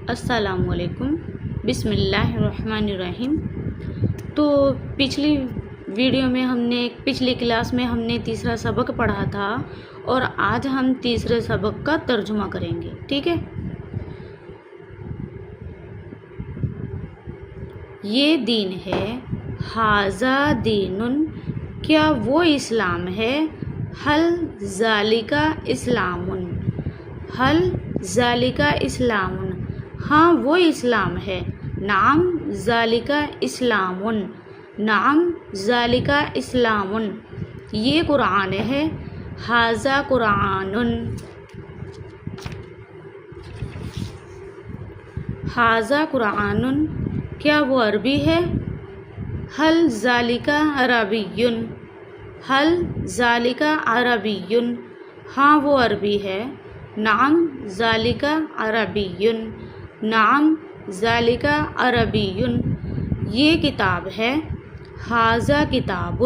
السلام علیکم، بسم اللہ الرحمن الرحیم۔ تو پچھلی کلاس میں ہم نے تیسرا سبق پڑھا تھا اور آج ہم تیسرے سبق کا ترجمہ کریں گے، ٹھیک ہے؟ یہ دین ہے، ھذا دین، کیا وہ اسلام ہے؟ ھل ذالک اسلام، ھل ذالک اسلام، ہاں وہ اسلام ہے۔ نعم ذالک اسلام، نعم ذالک اسلام، یہ قرآن ہے۔ ھذا قرآن، ھذا قرآن، کیا وہ عربی ہے؟ ھل ذالک عربی، ھل ذالک عربی، ہاں وہ عربی ہے۔ نعم ذالک عربی، نعم ذالک عربی، یہ کتاب ہے۔ ھذا کتاب،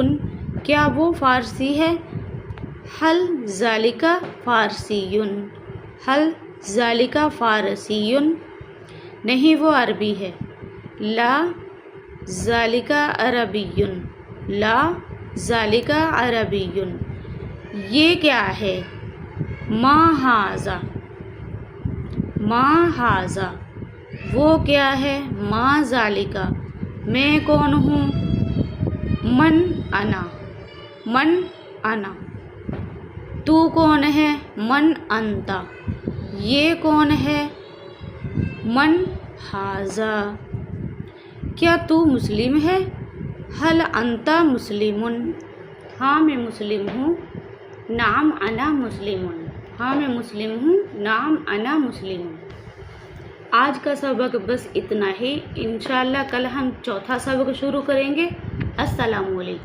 کیا وہ فارسی ہے؟ ھل ذالک فارسی، ھل ذالک فارسی، نہیں وہ عربی ہے۔ لا ذالک عربی، لا ذالک عربی، یہ کیا ہے؟ ما ھذا، ما ھذا، وہ کیا ہے؟ ما ذالک، میں کون ہوں؟ من انا، من انا، تو کون ہے؟ من انت، یہ کون ہے؟ من ھذا، کیا تو مسلم ہے؟ ھل انت مسلم، ہاں میں مسلم ہوں۔ نعم انا مسلم، ہاں میں مسلم ہوں۔ نعم انا مسلم۔ آج کا سبق بس اتنا ہی، انشاءاللہ کل ہم چوتھا سبق شروع کریں گے۔ السلام علیکم۔